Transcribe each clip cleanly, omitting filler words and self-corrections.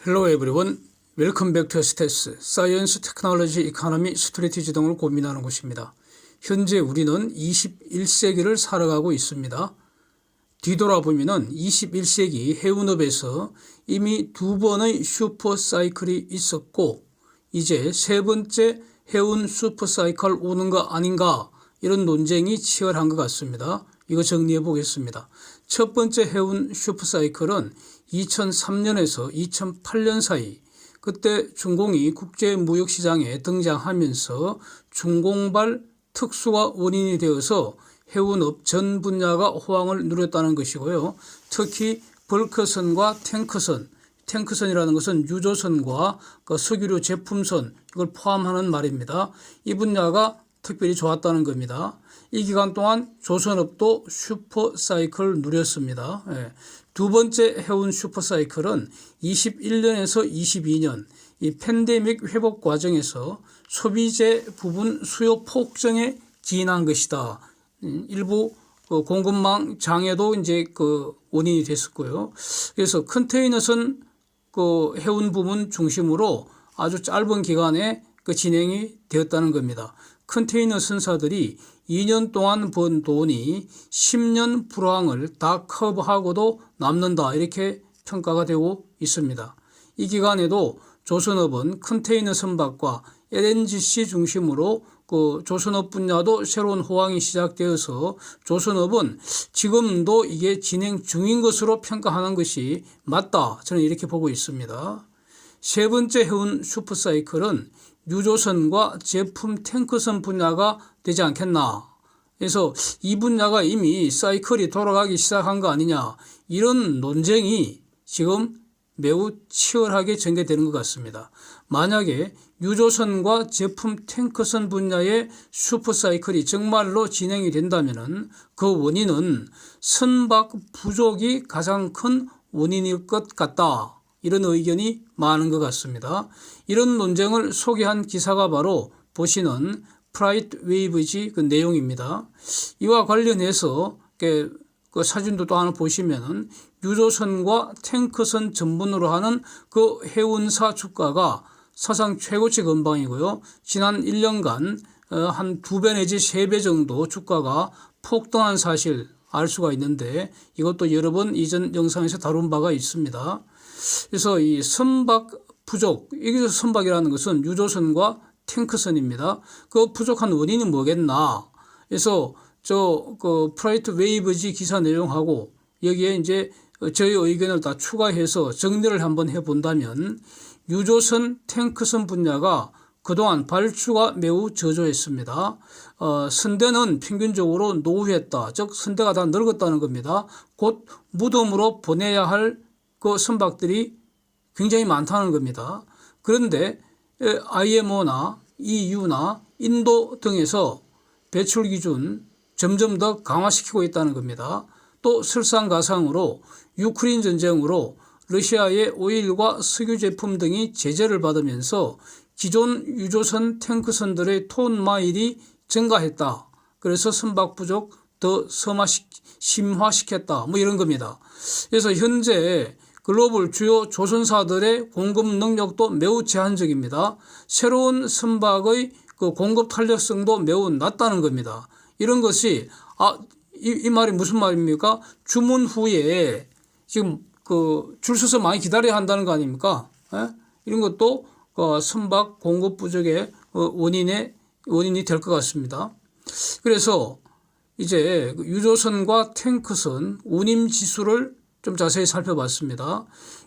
Hello everyone. Welcome back to STS, Science, Technology, Economy, Strategy 등을 고민하는 곳입니다. 현재 우리는 21세기를 살아가고 있습니다. 뒤돌아보면 21세기 해운업에서 이미 두 번의 슈퍼사이클이 있었고 이제 세 번째 해운 슈퍼사이클 오는 거 아닌가 이런 논쟁이 치열한 것 같습니다. 이거 정리해 보겠습니다. 첫 번째 해운 슈퍼사이클은 2003년에서 2008년 사이 그때 중공이 국제무역시장에 등장하면서 중공발 특수가 원인이 되어서 해운업 전 분야가 호황을 누렸다는 것이고요. 특히 벌크선과 탱크선, 탱크선이라는 것은 유조선과 석유류 제품선 이걸 포함하는 말입니다. 이 분야가 특별히 좋았다는 겁니다. 이 기간 동안 조선업도 슈퍼사이클을 누렸습니다. 두 번째 해운 슈퍼사이클은 21년에서 22년 이 팬데믹 회복 과정에서 소비재 부분 수요 폭증에 기인한 것이다. 일부 공급망 장애도 이제 원인이 됐었고요. 그래서 컨테이너선 해운 부문 중심으로 아주 짧은 기간에 진행이 되었다는 겁니다. 컨테이너 선사들이 2년 동안 번 돈이 10년 불황을 다 커버하고도 남는다 이렇게 평가가 되고 있습니다. 이 기간에도 조선업은 컨테이너 선박과 LNGC 중심으로 조선업 분야도 새로운 호황이 시작되어서 조선업은 지금도 이게 진행 중인 것으로 평가하는 것이 맞다. 저는 이렇게 보고 있습니다. 세 번째 해운 슈퍼사이클은 유조선과 제품 탱크선 분야가 되지 않겠나. 그래서 이 분야가 이미 사이클이 돌아가기 시작한 거 아니냐. 이런 논쟁이 지금 매우 치열하게 전개되는 것 같습니다. 만약에 유조선과 제품 탱크선 분야의 슈퍼사이클이 정말로 진행이 된다면 그 원인은 선박 부족이 가장 큰 원인일 것 같다. 이런 의견이 많은 것 같습니다. 이런 논쟁을 소개한 기사가 바로 보시는 프라이트 웨이브지 그 내용입니다. 이와 관련해서 그 사진도 또 하나 보시면은 유조선과 탱크선 전문으로 하는 그 해운사 주가가 사상 최고치 근방이고요. 지난 1년간 한 2배 내지 3배 정도 주가가 폭등한 사실 알 수가 있는데 이것도 여러 번 이전 영상에서 다룬 바가 있습니다. 그래서 이 선박 부족, 여기서 선박이라는 것은 유조선과 탱크선입니다. 그 부족한 원인이 뭐겠나? 그래서 프라이트 웨이브지 기사 내용하고 여기에 이제 저희 의견을 다 추가해서 정리를 한번 해본다면 유조선, 탱크선 분야가 그동안 발주가 매우 저조했습니다. 선대는 평균적으로 노후했다. 즉 선대가 다 늙었다는 겁니다. 곧 무덤으로 보내야 할 그 선박들이 굉장히 많다는 겁니다. 그런데 IMO나 EU나 인도 등에서 배출 기준 점점 더 강화시키고 있다는 겁니다. 또 설상가상으로 유크레인 전쟁으로 러시아의 오일과 석유 제품 등이 제재를 받으면서 기존 유조선 탱크선들의 톤 마일이 증가했다. 그래서 선박 부족 더 심화시켰다. 뭐 이런 겁니다. 그래서 현재 글로벌 주요 조선사들의 공급 능력도 매우 제한적입니다. 새로운 선박의 공급 탄력성도 매우 낮다는 겁니다. 이런 것이 이 말이 무슨 말입니까? 주문 후에 지금 줄 서서 많이 기다려야 한다는 거 아닙니까? 이런 것도 선박 공급 부족의 원인이 될 것 같습니다. 그래서 이제 유조선과 탱크선 운임 지수를 좀 자세히 살펴봤습니다.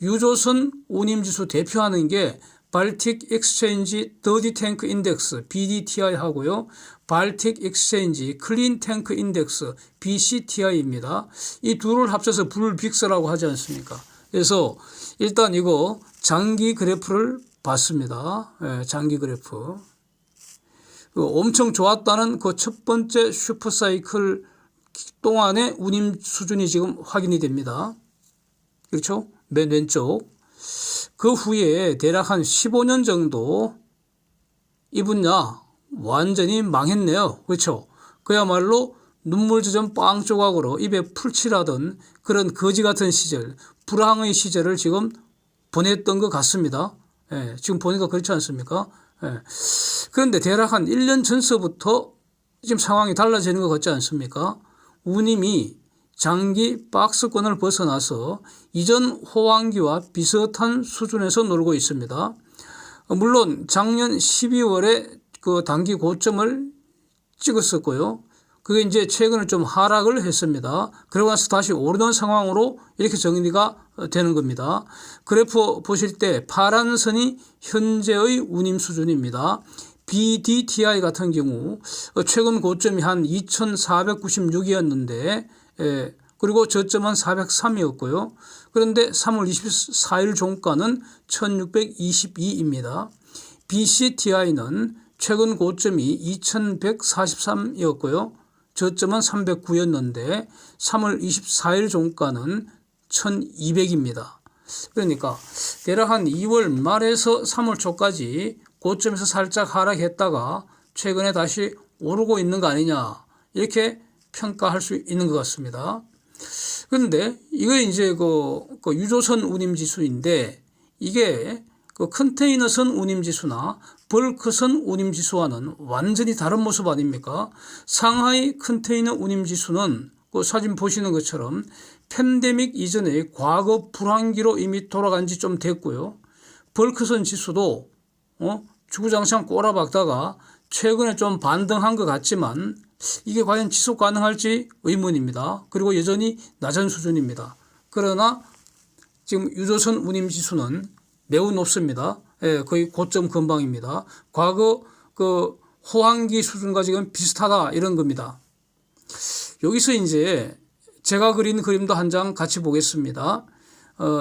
유조선 운임지수 대표하는 게 발틱 익스체인지 더디 탱크 인덱스 BDTI 하고요. 발틱 익스체인지 클린 탱크 인덱스 BCTI입니다. 이 둘을 합쳐서 불빅스라고 하지 않습니까? 그래서 일단 이거 장기 그래프를 봤습니다. 장기 그래프. 엄청 좋았다는 그 첫 번째 슈퍼사이클 동안의 운임 수준이 지금 확인이 됩니다. 그렇죠? 맨 왼쪽. 그 후에 대략 한 15년 정도 이 분야 완전히 망했네요. 그렇죠? 그야말로 눈물 젖은 빵 조각으로 입에 풀칠하던 그런 거지 같은 시절, 불황의 시절을 지금 보냈던 것 같습니다. 예, 지금 보니까 그렇지 않습니까? 예. 그런데 대략 한 1년 전서부터 지금 상황이 달라지는 것 같지 않습니까? 운임이 장기 박스권을 벗어나서 이전 호황기와 비슷한 수준에서 놀고 있습니다. 물론 작년 12월에 그 단기 고점을 찍었었고요. 그게 이제 최근에 좀 하락을 했습니다. 그러고 나서 다시 오르는 상황으로 이렇게 정리가 되는 겁니다. 그래프 보실 때 파란 선이 현재의 운임 수준입니다. BDTI 같은 경우 최근 고점이 한 2496이었는데 그리고 저점은 403이었고요. 그런데 3월 24일 종가는 1622입니다. BCTI는 최근 고점이 2143이었고요. 저점은 309였는데 3월 24일 종가는 1200입니다. 그러니까 대략 한 2월 말에서 3월 초까지 고점에서 살짝 하락했다가 최근에 다시 오르고 있는 거 아니냐 이렇게 평가할 수 있는 것 같습니다. 그런데 이거 이제 그 유조선 운임지수인데 이게 그 컨테이너선 운임지수나 벌크선 운임지수와는 완전히 다른 모습 아닙니까? 상하이 컨테이너 운임지수는 그 사진 보시는 것처럼 팬데믹 이전의 과거 불황기로 이미 돌아간 지 좀 됐고요. 벌크선 지수도 주구장창 꼬라박다가 최근에 좀 반등한 것 같지만 이게 과연 지속 가능할지 의문입니다. 그리고 여전히 낮은 수준입니다. 그러나 지금 유조선 운임지수는 매우 높습니다. 예, 거의 고점 근방입니다. 과거 그 호황기 수준과 지금 비슷하다 이런 겁니다. 여기서 이제 제가 그린 그림도 한 장 같이 보겠습니다.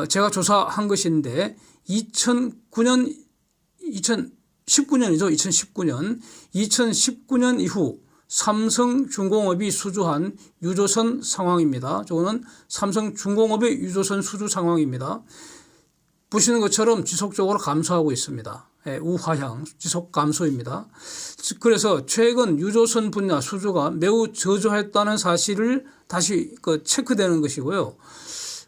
제가 조사한 것인데 2019년이죠. 2019년 이후 삼성중공업이 수주한 유조선 상황입니다. 저거는 삼성중공업의 유조선 수주 상황입니다. 보시는 것처럼 지속적으로 감소하고 있습니다. 우하향 지속 감소입니다. 그래서 최근 유조선 분야 수주가 매우 저조했다는 사실을 다시 체크되는 것이고요.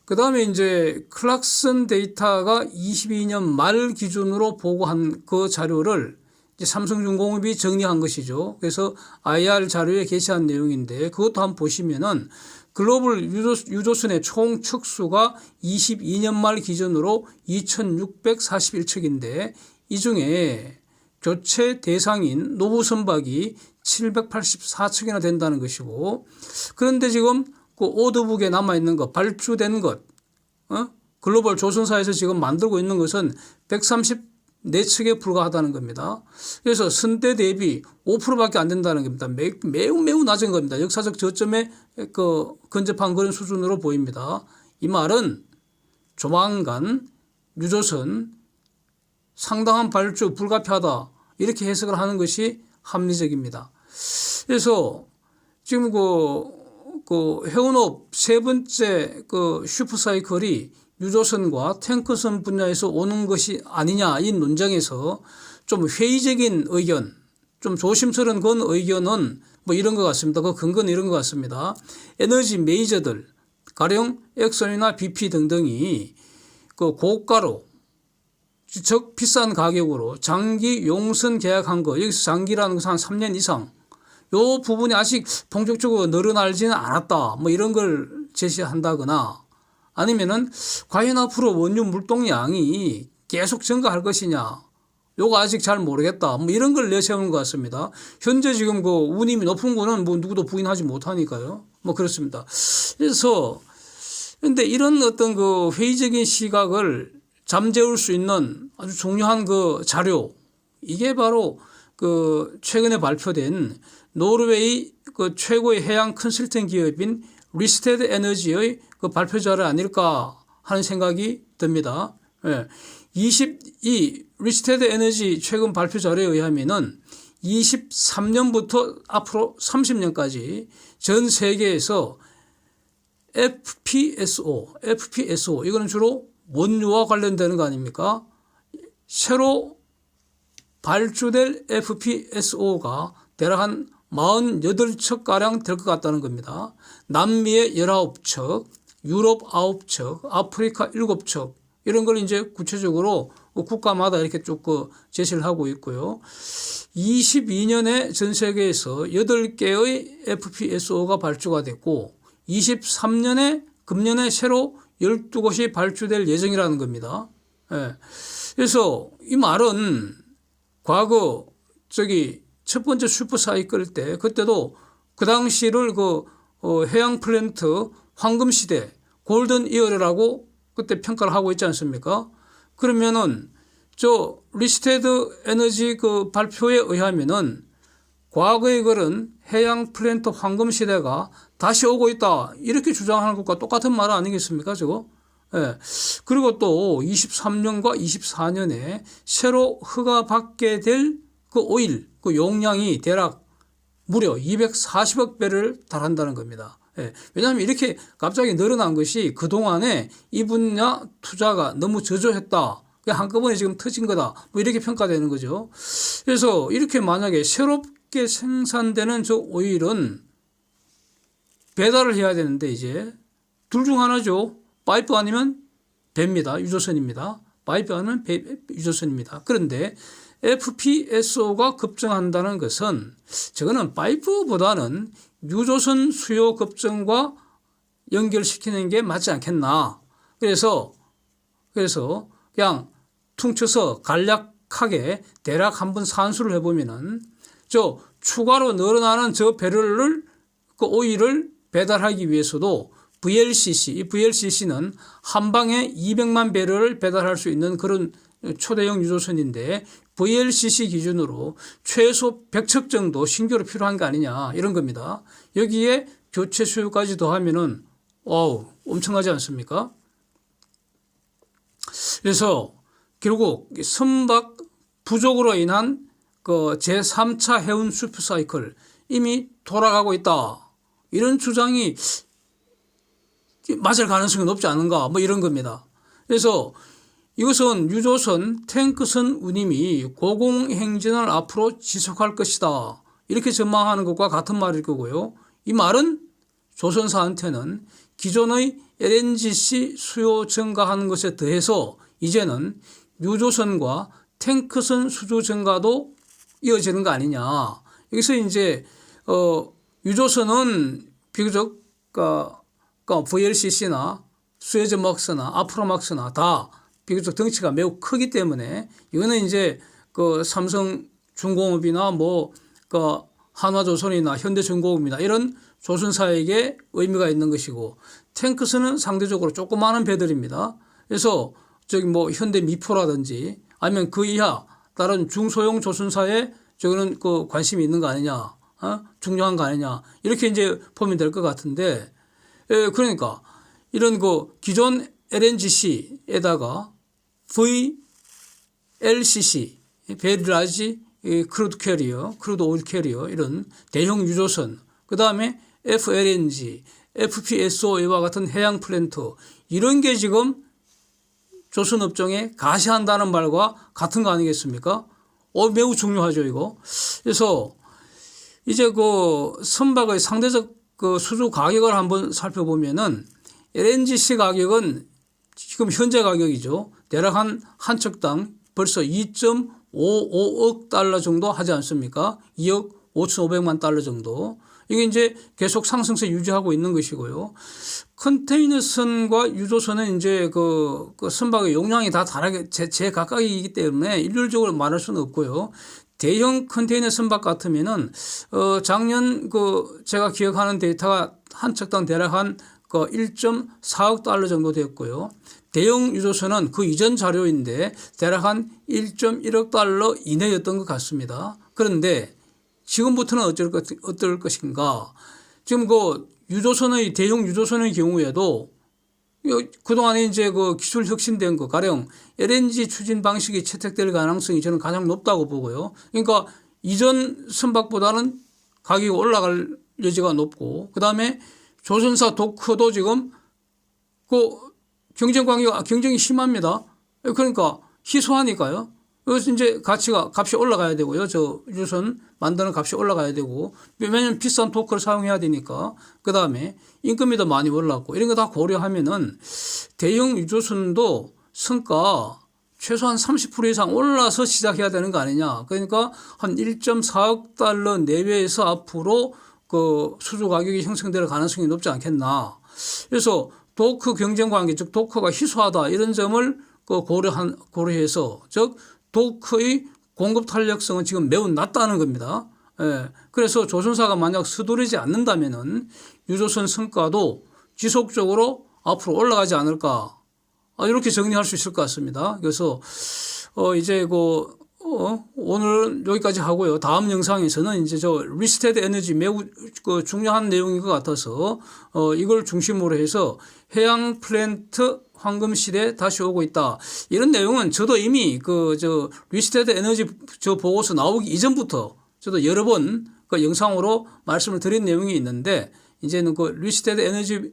그 다음에 이제 클락슨 데이터가 22년 말 기준으로 보고한 그 자료를 이제 삼성중공업이 정리한 것이죠. 그래서 IR 자료에 게시한 내용인데 그것도 한번 보시면은 글로벌 유조선의 총 척수가 22년 말 기준으로 2641척인데 이 중에 교체 대상인 노후선박이 784척이나 된다는 것이고 그런데 지금 그 오더북에 남아있는 것, 발주된 것, 글로벌 조선사에서 지금 만들고 있는 것은 134척에 불과하다는 겁니다. 그래서 선대 대비 5%밖에 안 된다는 겁니다. 매우 낮은 겁니다. 역사적 저점에 근접한 그런 수준으로 보입니다. 이 말은 조만간 유조선 상당한 발주 불가피하다 이렇게 해석을 하는 것이 합리적입니다. 그래서 지금 해운업 세 번째 슈퍼사이클이 유조선과 탱커선 분야에서 오는 것이 아니냐 이 논쟁에서 좀 회의적인 의견, 좀 조심스러운 그런 의견은 뭐 이런 것 같습니다. 그 근거는 이런 것 같습니다. 에너지 메이저들, 가령 엑선이나 BP 등등이 그 고가로 즉 비싼 가격으로 장기 용선 계약한 거, 여기서 장기라는 것은 한 3년 이상, 요 부분이 아직 본격적으로 늘어나지는 않았다. 뭐 이런 걸 제시한다거나 아니면은 과연 앞으로 원유 물동량이 계속 증가할 것이냐. 요거 아직 잘 모르겠다. 뭐 이런 걸 내세우는 것 같습니다. 현재 지금 운임이 높은 거는 뭐 누구도 부인하지 못하니까요. 뭐 그렇습니다. 그래서 근데 이런 어떤 회의적인 시각을 잠재울 수 있는 아주 중요한 자료, 이게 바로 최근에 발표된 노르웨이 최고의 해양 컨설팅 기업인 리스테드 에너지의 발표 자료 아닐까 하는 생각이 듭니다. 예. 이 리스테드 에너지 최근 발표 자료에 의하면은 23년부터 앞으로 30년까지 전 세계에서 FPSO 이거는 주로 원유와 관련되는 거 아닙니까? 새로 발주될 FPSO가 대략 한 48척가량 될 것 같다는 겁니다. 남미의 19척, 유럽 9척, 아프리카 7척, 이런 걸 이제 구체적으로 국가마다 이렇게 쭉 제시를 하고 있고요. 22년에 전 세계에서 8개의 FPSO가 발주가 됐고 23년에 금년에 새로 12곳이 발주될 예정이라는 겁니다. 예. 그래서 이 말은 과거 첫 번째 슈퍼사이클 때 그때도 그 당시를 해양 플랜트 황금 시대 골든 이어라고 그때 평가를 하고 있지 않습니까? 그러면은 리스테드 에너지 발표에 의하면은 과거에 그런 해양 플랜트 황금 시대가 다시 오고 있다 이렇게 주장하는 것과 똑같은 말 아니겠습니까, 저거? 예. 그리고 또 23년과 24년에 새로 허가받게 될 오일 용량이 대략 무려 240억 배를 달한다는 겁니다. 예. 왜냐하면 이렇게 갑자기 늘어난 것이 그동안에 이 분야 투자가 너무 저조했다. 한꺼번에 지금 터진 거다. 이렇게 평가되는 거죠. 그래서 이렇게 만약에 새롭게 생산되는 저 오일은 배달을 해야 되는데 이제 둘 중 하나죠. 파이프 아니면 배입니다. 유조선입니다. 파이프 아니면 유조선입니다. 그런데 FPSO가 급증한다는 것은 저거는 파이프보다는 유조선 수요 급증과 연결시키는 게 맞지 않겠나. 그래서 그냥 퉁쳐서 간략하게 대략 한번 산수를 해보면은 추가로 늘어나는 저 배럴을 오일을 배달하기 위해서도 VLCC, 이 VLCC는 한 방에 200만 배럴을 배달할 수 있는 그런 초대형 유조선인데 VLCC 기준으로 최소 100척 정도 신규로 필요한 거 아니냐 이런 겁니다. 여기에 교체 수요까지 더하면은 엄청나지 않습니까? 그래서 결국 선박 부족으로 인한 제3차 해운 슈퍼사이클 이미 돌아가고 있다. 이런 주장이 맞을 가능성이 높지 않은가 이런 겁니다. 그래서 이것은 유조선 탱크선 운임이 고공행진을 앞으로 지속할 것이다. 이렇게 전망하는 것과 같은 말일 거고요. 이 말은 조선사한테는 기존의 LNGC 수요 증가하는 것에 더해서 이제는 유조선과 탱크선 수주 증가도 이어지는 거 아니냐. 여기서 이제 유조선은 비교적 VLCC나 수에즈막스나 아프로막스나 다 비교적 덩치가 매우 크기 때문에 이거는 이제 삼성중공업이나 한화조선이나 현대중공업이나 이런 조선사에게 의미가 있는 것이고 탱크선은 상대적으로 조그마한 배들입니다. 그래서 현대미포라든지 아니면 그 이하 다른 중소형 조선사에 저거는 관심이 있는 거 아니냐, 중요한 거 아니냐 이렇게 이제 보면 될 것 같은데, 그러니까 이런 기존 LNGC에다가 VLCC, Very Large Crude Carrier, Crude Oil Carrier 이런 대형 유조선, 그 다음에 FLNG, FPSO와 같은 해양 플랜트 이런 게 지금 조선업종에 가시한다는 말과 같은 거 아니겠습니까? 매우 중요하죠, 이거. 그래서 이제 선박의 상대적 수주 가격을 한번 살펴보면은 LNGC 가격은 지금 현재 가격이죠. 대략 한 척당 벌써 2.55억 달러 정도 하지 않습니까? 2억 5,500만 달러 정도. 이게 이제 계속 상승세 유지하고 있는 것이고요. 컨테이너선과 유조선은 이제 선박의 용량이 다 다르게 제각각이기 때문에 일률적으로 말할 수는 없고요. 대형 컨테이너 선박 같으면은 작년 제가 기억하는 데이터가 한 척당 대략 한 1.4억 달러 정도 됐고요. 대형 유조선은 그 이전 자료인데 대략 한 1.1억 달러 이내였던 것 같습니다. 그런데 지금부터는 어떨 것인가? 지금 대형 유조선의 경우에도 그동안에 이제 기술 혁신된 가령 LNG 추진 방식이 채택될 가능성이 저는 가장 높다고 보고요. 그러니까 이전 선박보다는 가격이 올라갈 여지가 높고, 그 다음에 조선사 도크도 지금 경쟁이 심합니다. 그러니까 희소하니까요. 그래서 이제 값이 올라가야 되고요. 유조선 만드는 값이 올라가야 되고, 왜냐하면 비싼 도크를 사용해야 되니까. 그 다음에 임금이 더 많이 올랐고, 이런 거 다 고려하면은 대형 유조선도 성과 최소한 30% 이상 올라서 시작해야 되는 거 아니냐. 그러니까 한 1.4억 달러 내외에서 앞으로 그 수주 가격이 형성될 가능성이 높지 않겠나. 그래서 도크 경쟁 관계, 즉 도크가 희소하다 이런 점을 그 고려해서, 즉 도크의 공급 탄력성은 지금 매우 낮다는 겁니다. 예. 그래서 조선사가 만약 서두르지 않는다면은 유조선 성과도 지속적으로 앞으로 올라가지 않을까. 이렇게 정리할 수 있을 것 같습니다. 그래서 이제 오늘 여기까지 하고요. 다음 영상에서는 이제 리스테드 에너지 매우 중요한 내용인 것 같아서 이걸 중심으로 해서 해양 플랜트 황금 시대 다시 오고 있다. 이런 내용은 저도 이미 리스테드 에너지 보고서 나오기 이전부터 저도 여러 번 그 영상으로 말씀을 드린 내용이 있는데, 이제는 그 리스테드 에너지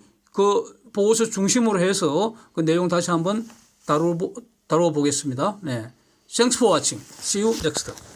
보고서 중심으로 해서 그 내용 다시 한번 다뤄보겠습니다. 네. Thanks for watching. See you next time.